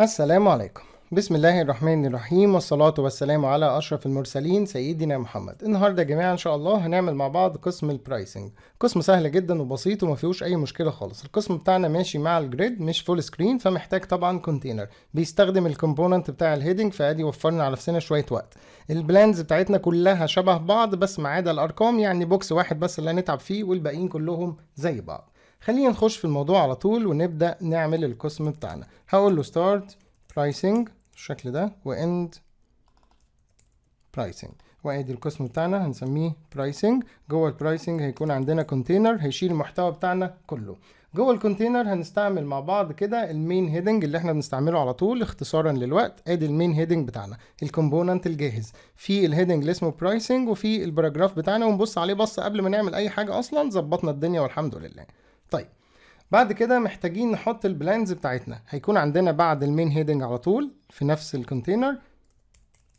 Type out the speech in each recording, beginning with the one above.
السلام عليكم. بسم الله الرحمن الرحيم، والصلاة والسلام على أشرف المرسلين سيدنا محمد. النهاردة يا جماعة إن شاء الله هنعمل مع بعض قسم البرايسنج. قسم سهل جدا وبسيط وما فيهوش أي مشكلة خالص. القسم بتاعنا ماشي مع الجريد مش فول سكرين، فمحتاج طبعا كونتينر بيستخدم الكومبوننت بتاع الهيدنج، فادي وفرنا على نفسنا شوية وقت. البلانز بتاعتنا كلها شبه بعض بس ما عدا الأرقام، يعني بوكس واحد بس اللي هنتعب فيه والباقيين كلهم زي بعض. خلينا نخش في الموضوع على طول ونبدأ نعمل القسم بتاعنا. هقول له ستارت برايسنج بالشكل ده واند برايسنج، وادي القسم بتاعنا هنسميه برايسنج. جوه البرايسنج هيكون عندنا كونتينر هيشيل المحتوى بتاعنا كله. جوه الكونتينر هنستعمل مع بعض كده المين هيدنج اللي احنا بنستعمله على طول اختصارا للوقت. ادي المين هيدنج بتاعنا، الكومبوننت الجاهز، في الهيدنج اللي اسمه برايسنج وفي الباراجراف بتاعنا، ونبص عليه بص قبل ما نعمل اي حاجه اصلا. ظبطنا الدنيا والحمد لله. طيب بعد كده محتاجين نحط البلانز بتاعتنا. هيكون عندنا بعد المين هيدنج على طول في نفس الكونتينر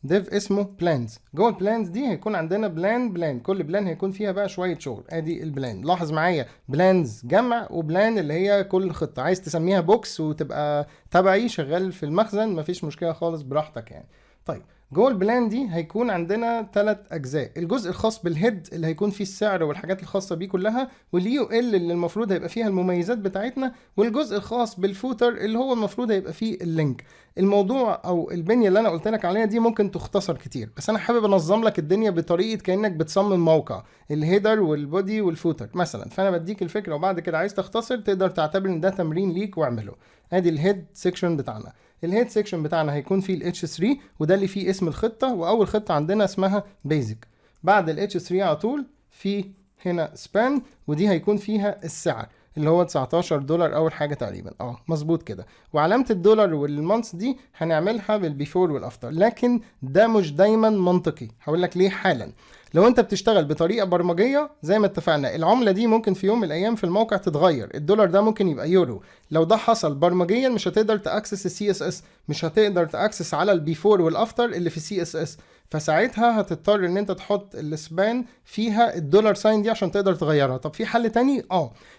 ديف اسمه بلانز. جوه البلانز دي هيكون عندنا بلان، كل بلان هيكون فيها بقى شويه شغل. ادي البلان، لاحظ معايا بلانز جمع وبلان اللي هي كل خطه. عايز تسميها بوكس وتبقى تبعي شغال في المخزن مفيش مشكله خالص، براحتك يعني. طيب جوه البلان دي هيكون عندنا 3 اجزاء. الجزء الخاص بالهيد اللي هيكون فيه السعر والحاجات الخاصه بيه كلها، واليو ال اللي المفروض هيبقى فيها المميزات بتاعتنا، والجزء الخاص بالفوتر اللي هو المفروض هيبقى فيه اللينك. الموضوع او البنيه اللي انا قلت لك عليها دي ممكن تختصر كتير، بس انا حابب انظم لك الدنيا بطريقه كانك بتصمم موقع، الهيدر والبودي والفوتر مثلا. فانا بديك الفكره وبعد كده عايز تختصر تقدر تعتبر ان ده تمرين ليك واعمله. ادي الهيد سيكشن بتاعنا. الهيد سيكشن بتاعنا هيكون فيه ال H3 وده اللي فيه اسم الخطه، واول خطه عندنا اسمها بيزك. بعد ال H3 على طول في هنا سبان، ودي هيكون فيها السعر اللي هو $19 اول حاجه تقريبا. مظبوط كده. وعلامه الدولار والمانث دي هنعملها بالبيفور والافتر، لكن ده مش دايما منطقي. هقول لك ليه حالا. لو انت بتشتغل بطريقه برمجيه زي ما اتفقنا، العمله دي ممكن في يوم من الايام في الموقع تتغير. الدولار ده ممكن يبقى يورو. لو ده حصل برمجيا مش هتقدر تاكسس السي اس اس، مش هتقدر تاكسس على البيفور والافتر اللي في سي اس اس. فساعتها هتضطر ان انت تحط السبان فيها الدولار ساين دي عشان تقدر تغيرها. طب في حل تاني؟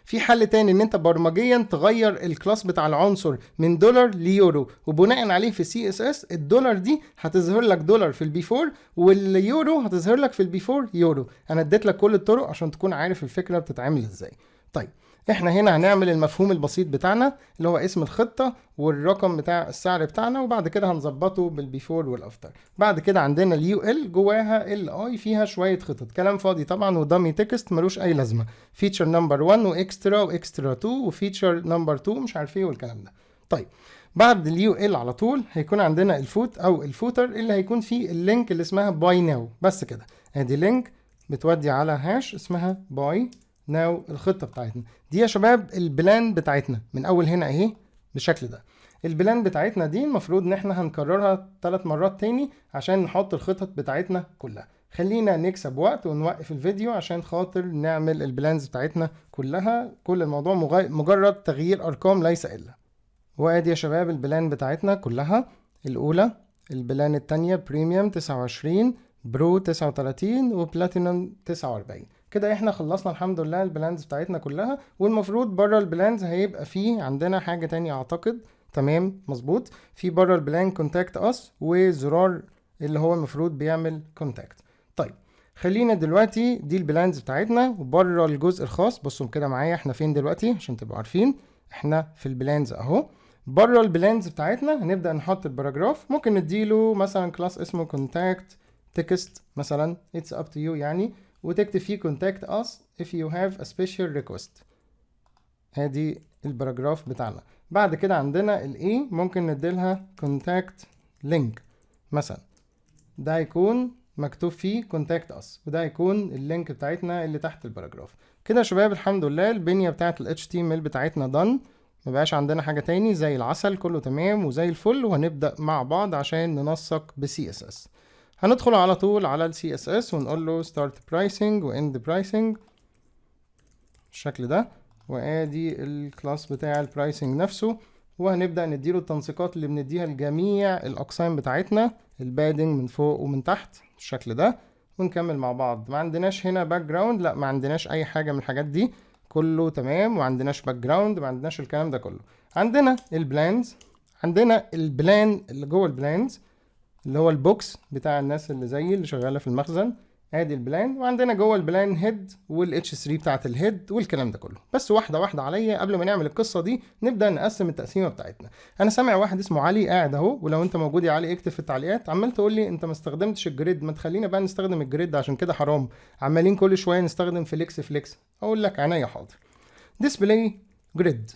في حل تاني، ان انت برمجيا تغير الكلاس بتاع العنصر من دولار ليورو، وبناء عليه في سي اس اس الدولار دي هتظهر لك دولار في البيفور، واليورو هتظهر لك في البيفور يورو. انا اديت لك كل الطرق عشان تكون عارف الفكره بتتعمل ازاي. طيب احنا هنا هنعمل المفهوم البسيط بتاعنا اللي هو اسم الخطه والرقم بتاع السعر بتاعنا، وبعد كده هنظبطه بالبيفور والافتر. بعد كده عندنا اليو ال جواها ال اي فيها شويه خطط، كلام فاضي طبعا ودامي تكست ملوش اي لازمه. فيتشر نمبر 1 واكسترا واكسترا 2 وفيتشر نمبر 2 مش عارف ايه والكلام ده. طيب بعد اليو ال على طول هيكون عندنا الفوت او الفوتر اللي هيكون فيه اللينك اللي اسمها باي ناو. بس كده، ادي لينك بتودي على هاش اسمها باي ناو. الخطه بتاعتنا دي يا شباب البلان بتاعتنا من اول هنا اهي بالشكل ده. البلان بتاعتنا دي المفروض ان احنا هنكررها 3 مرات تاني عشان نحط الخطط بتاعتنا كلها. خلينا نكسب وقت ونوقف الفيديو عشان خاطر نعمل البلانز بتاعتنا كلها. كل الموضوع مجرد تغيير ارقام ليس الا. وادي يا شباب البلان بتاعتنا كلها. الاولى البلان التانية بريميوم 29، برو 39، وبلاتينوم 49. كده احنا خلصنا الحمد لله البلانز بتاعتنا كلها. والمفروض بره البلانز هيبقى فيه عندنا حاجة تانية اعتقد. تمام مظبوط، في بره البلان كونتاكت اس وزرار اللي هو المفروض بيعمل كونتاكت. طيب خلينا دلوقتي دي البلانز بتاعتنا وبره الجزء الخاص. بصوا كده معايا احنا فين دلوقتي عشان تبقوا عارفين. احنا في البلانز اهو. بره البلانز بتاعتنا هنبدأ نحط الباراجراف. ممكن نديله مثلا كلاس اسمه كونتاكت تكست مثلا، it's up to you يعني، وتكتب فيه contact us if you have a special request. ادي الباراجراف بتاعنا. بعد كده عندنا ال A ممكن نديلها contact link مثلا، ده هيكون مكتوب فيه contact us، وده هيكون اللينك بتاعتنا اللي تحت الباراجراف. كده يا شباب الحمد لله البنية بتاعت ال HTML بتاعتنا done. مبقاش عندنا حاجة تاني، زي العسل كله تمام وزي الفل. وهنبدأ مع بعض عشان ننسق ب CSS. هندخل على طول على ال CSS ونقول له start pricing و end pricing بالشكل ده. وادي الكلاس بتاع البرايسنج نفسه، وهنبدأ نديله التنسيقات اللي بنديها لجميع الأقسام بتاعتنا، البادنج من فوق ومن تحت بالشكل ده. ونكمل مع بعض. ما عندناش هنا باك جراوند، لا ما عندناش أي حاجة من الحاجات دي، كله تمام. وما عندناش باك جراوند، ما عندناش الكلام ده كله. عندنا البلانز، عندنا البلان اللي جوه البلانز اللي هو البوكس بتاع الناس اللي زي اللي شغاله في المخزن، ادي البلان، وعندنا جوه البلان هيد والاتش 3 بتاعت الهيد والكلام ده كله. بس واحده واحده عليا قبل ما نعمل القصه دي نبدا نقسم التقسيمه بتاعتنا. انا سامع واحد اسمه علي قاعد اهو، ولو انت موجود يا علي اكتب في التعليقات، عمال تقول لي انت ما استخدمتش الجريد، ما تخلينا بقى نستخدم الجريد عشان كده حرام، عمالين كل شويه نستخدم فليكس. اقول لك عينيا حاضر. ديسبلاي جريد،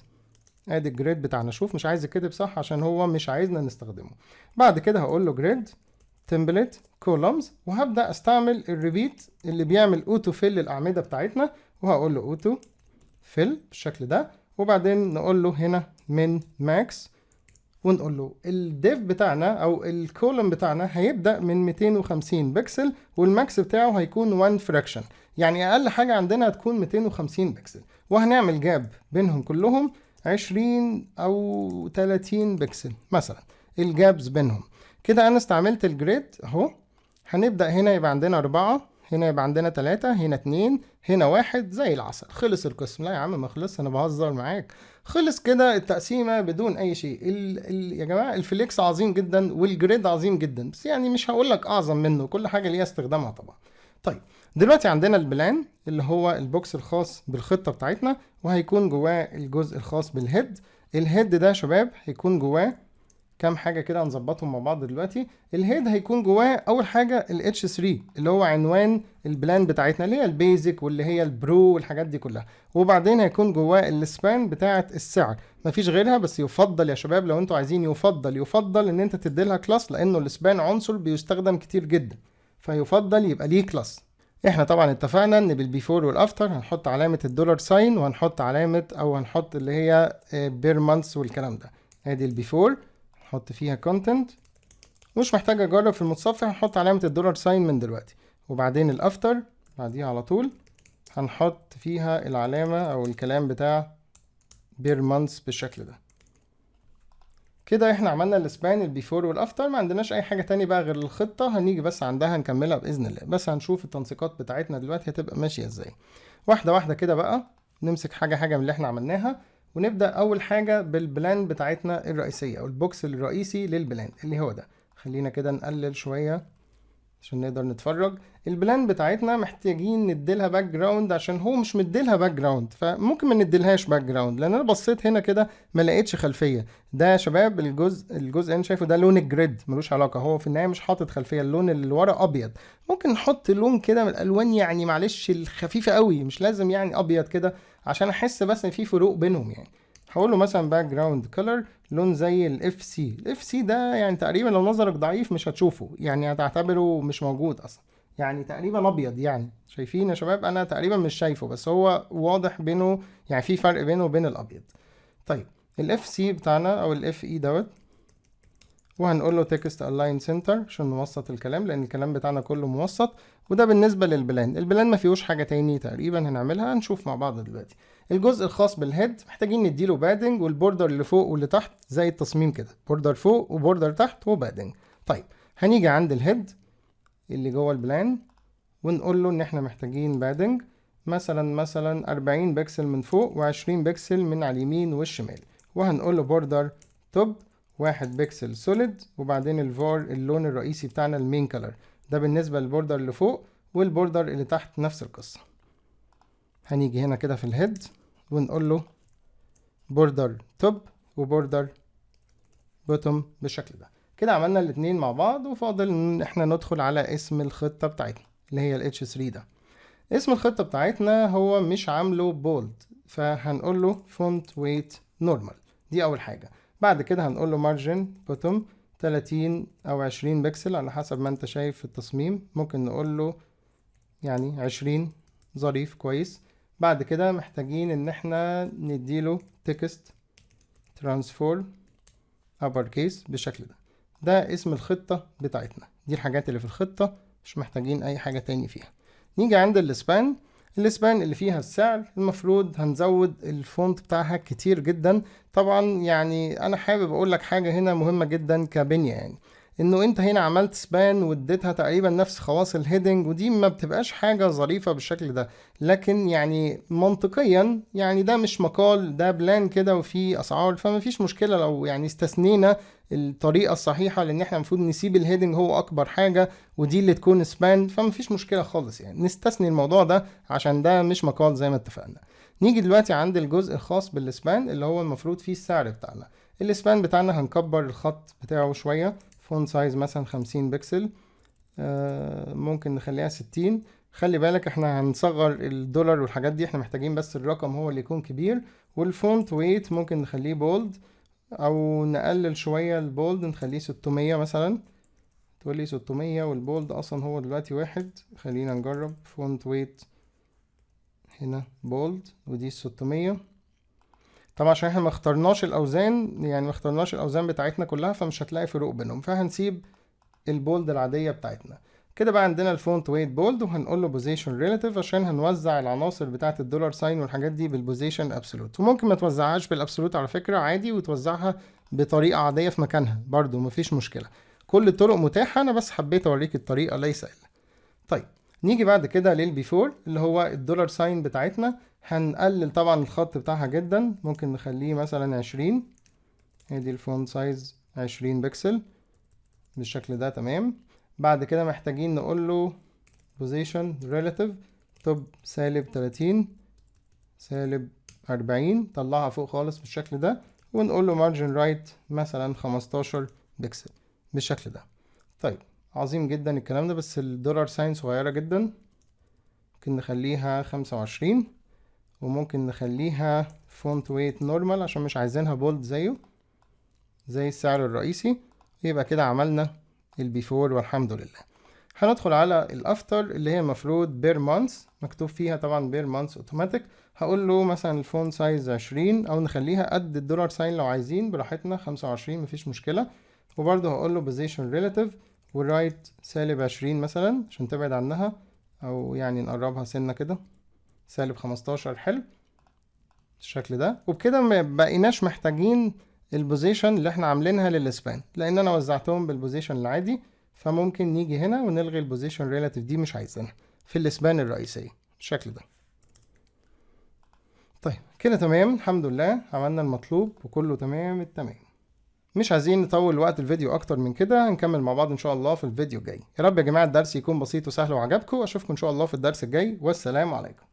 ادي الجريد بتاعنا. شوف مش عايز يتكتب صح عشان هو مش عايزنا نستخدمه. بعد كده هقول له جريد تمبلت كولومز، وهبدا استعمل الريبيت اللي بيعمل اوتو فيل للاعمده بتاعتنا، وهقول له اوتو فيل بالشكل ده. وبعدين نقول له هنا من ماكس، ونقول له الديف بتاعنا او الكولوم بتاعنا هيبدا من 250 بكسل، والماكس بتاعه هيكون 1 فراكشن، يعني اقل حاجه عندنا هتكون 250 بكسل، وهنعمل جاب بينهم كلهم 20 او 30 بكسل مثلا الجابز بينهم. كده انا استعملت الجريد اهو. هنبدأ هنا يبقى عندنا 4، هنا يبقى عندنا 3، هنا 2، هنا 1، زي العسل. خلص القسم. لا يا عم ما خلص، انا بهزر معاك. خلص كده التقسيمة بدون اي شيء. يا جماعة الفليكس عظيم جدا والجريد عظيم جدا، بس يعني مش هقول لك اعظم منه، كل حاجة ليها استخدامها طبعا. طيب دلوقتي عندنا البلان اللي هو البوكس الخاص بالخطة بتاعتنا، وهيكون جواه الجزء الخاص بالهيد. الهيد ده يا شباب هيكون جواه كام حاجه كده هنظبطهم مع بعض دلوقتي. الهيد هيكون جواه اول حاجه ال H3 اللي هو عنوان البلان بتاعتنا، اللي هي البيزك واللي هي البرو والحاجات دي كلها. وبعدين هيكون جواه السبان بتاعه السعر، مفيش غيرها. بس يفضل يا شباب لو انتوا عايزين، يفضل ان انت تدي لها كلاس، لانه السبان عنصر بيستخدم كتير جدا، فيفضل يبقى ليه كلاس. احنا طبعا اتفقنا ان بالبيفور والافتر هنحط علامه الدولار ساين، وهنحط علامه او هنحط اللي هي بير مانثs والكلام ده. ادي البيفور نحط فيها كونتنت، مش محتاج اجرب في المتصفح، هنحط علامة الدولار ساين من دلوقتي. وبعدين الافتر بعديها على طول هنحط فيها العلامة او الكلام بتاع بير مانثs بالشكل ده. كده احنا عملنا السبان البيفور والافتر، ما عندناش اي حاجة تاني بقى غير الخطة، هنيجي بس عندها نكملها باذن الله. بس هنشوف التنسيقات بتاعتنا دلوقتي هتبقى ماشية ازاي. واحدة واحدة كده بقى نمسك حاجة من اللي احنا عملناها، ونبدأ أول حاجة بالبلان بتاعتنا الرئيسية أو البوكس الرئيسي للبلان اللي هو ده. خلينا كده نقلل شوية عشان نقدر نتفرج. البلان بتاعتنا محتاجين نديلها باك جراوند، عشان هو مش مديلها باك جراوند، فممكن ما نديلهاش باك جراوند، لان انا بصيت هنا كده ما لقيتش خلفيه. ده يا شباب الجزء اللي انا شايفه ده لون الجريد، ملوش علاقه، هو في النهايه مش حاطط خلفيه، اللون اللي ورا ابيض. ممكن نحط لون كده من الالوان يعني معلش الخفيفه قوي، مش لازم يعني ابيض كده، عشان احس بس ان في فروق بينهم يعني. هقول له مثلا باك جراوند كلر لون زي الاف سي. الاف سي ده يعني تقريبا لو نظرك ضعيف مش هتشوفه، يعني هتعتبره مش موجود اصلا، يعني تقريبا ابيض. يعني شايفين يا شباب انا تقريبا مش شايفه، بس هو واضح بينه، يعني في فرق بينه وبين الابيض. طيب الاف سي بتاعنا او الاف اي دوت، وهنقول له تكست الاين سنتر عشان نوسط الكلام، لان الكلام بتاعنا كله موسط. وده بالنسبه للبلان. البلان ما فيهوش حاجه تاني تقريبا هنعملها، هنشوف مع بعض دلوقتي. الجزء الخاص بالهيد محتاجين نديله بادنج، والبوردر اللي فوق واللي تحت زي التصميم كده، بوردر فوق وبوردر تحت وبادنج. طيب هنيجي عند الهيد اللي جوه البلان، ونقول له ان احنا محتاجين بادنج مثلا 40 بكسل من فوق و20 بكسل من على اليمين والشمال. وهنقول له بوردر توب 1 بكسل سوليد، وبعدين الفار اللون الرئيسي بتاعنا المين كلر. ده بالنسبة للبوردر اللي فوق، والبوردر اللي تحت نفس القصة. هنيجي هنا كده في الهيد ونقول له بوردر توب وبوردر بوتوم بالشكل ده. كده عملنا الاتنين مع بعض، وفاضل ان احنا ندخل على اسم الخطة بتاعتنا اللي هي ال H3 ده. اسم الخطة بتاعتنا هو مش عامله بولد، فهنقول له font weight normal، دي اول حاجة. بعد كده هنقول له margin bottom 30 او 20 بكسل على حسب ما انت شايف في التصميم، ممكن نقول له يعني 20 ظريف كويس. بعد كده محتاجين ان احنا نديله text transform upper case بالشكل ده. ده اسم الخطة بتاعتنا، دي الحاجات اللي في الخطة، مش محتاجين اي حاجة تاني فيها. نيجي عند السبان اللي فيها السعر، المفروض هنزود الفونت بتاعها كتير جدا. طبعا يعني انا حابب اقول لك حاجة هنا مهمة جدا كبنية، يعني انه انت هنا عملت سبان واديتها تقريبا نفس خواص الهيدنج، ودي ما بتبقاش حاجة ظريفة بالشكل ده. لكن يعني منطقيا يعني ده مش مقال، ده بلان كده وفي اسعار، فما فيش مشكلة لو يعني استثنينا الطريقة الصحيحة، لان احنا المفروض نسيب الهيدنج هو اكبر حاجة ودي اللي تكون سبان، فما فيش مشكلة خالص يعني نستثني الموضوع ده عشان ده مش مقال زي ما اتفقنا. نيجي دلوقتي عند الجزء الخاص بالسبان اللي هو المفروض فيه السعر بتاعنا. السبان بتاعنا هنكبر الخط بتاعه شوية، فونت سايز مثلا 50 بكسل، ممكن نخليها 60. خلي بالك احنا هنصغر الدولار والحاجات دي، احنا محتاجين بس الرقم هو اللي يكون كبير. والفونت ويت ممكن نخليه بولد او نقلل شوية البولد نخليه 600 مثلا. تقولي 600 والبولد اصلا هو دلوقتي 1. خلينا نجرب فونت ويت هنا بولد ودي 600. طبعا عشان احنا ما اخترناش الاوزان، يعني ما اخترناش الاوزان بتاعتنا كلها، فمش هتلاقي فروق بينهم، فهنسيب البولد العادية بتاعتنا. كده بقى عندنا الفونت ويت بولد، وهنقول له بوزيشن ريلاتيف عشان هنوزع العناصر بتاعت الدولار ساين والحاجات دي بالبوزيشن ابسولوت. وممكن ما توزعهاش بالابسولوت على فكرة عادي، وتوزعها بطريقة عادية في مكانها برضو مفيش مشكلة. كل الطرق متاحة، انا بس حبيت اوريك الطريقة ليس الا. طيب نيجي بعد كده للبيفور اللي هو الدولار ساين بتاعتنا. هنقلل طبعا الخط بتاعها جدا، ممكن نخليه مثلا 20. ادي الفونت سايز 20 بكسل بالشكل ده، تمام. بعد كده محتاجين نقول له position relative top -30 -40، طلعها فوق خالص بالشكل ده. ونقول له margin right مثلا 15 بكسل بالشكل ده. طيب عظيم جدا الكلام ده، بس الدولار ساين صغيرة جدا، ممكن نخليها 25. وممكن نخليها font weight normal عشان مش عايزينها bold زيه زي السعر الرئيسي. يبقى كده عملنا البيفور والحمد لله. هندخل على الافتر اللي هي المفروض بير مانث، مكتوب فيها طبعا بير مانث اوتوماتيك. هقول له مثلا الفونت سايز 20 او نخليها قد الدولار ساين لو عايزين براحتنا 25 مفيش مشكلة. وبرضه هقول له بوزيشن ريلاتيف ورايت -20 مثلا عشان تبعد عنها، او يعني نقربها سنة كده -15. حلو بالشكل ده. وبكده ما بقيناش محتاجين البوزيشن اللي احنا عاملينها للسبان، لان انا وزعتهم بالبوزيشن العادي. فممكن نيجي هنا ونلغي البوزيشن ريلاتيف دي، مش عايزينها في الاسبان الرئيسية بالشكل ده. طيب كده تمام الحمد لله، عملنا المطلوب وكله تمام التمام. مش عايزين نطول وقت الفيديو اكتر من كده، هنكمل مع بعض ان شاء الله في الفيديو الجاي. يا رب يا جماعة الدرس يكون بسيط وسهل وعجبكم، اشوفكم ان شاء الله في الدرس الجاي، والسلام عليكم.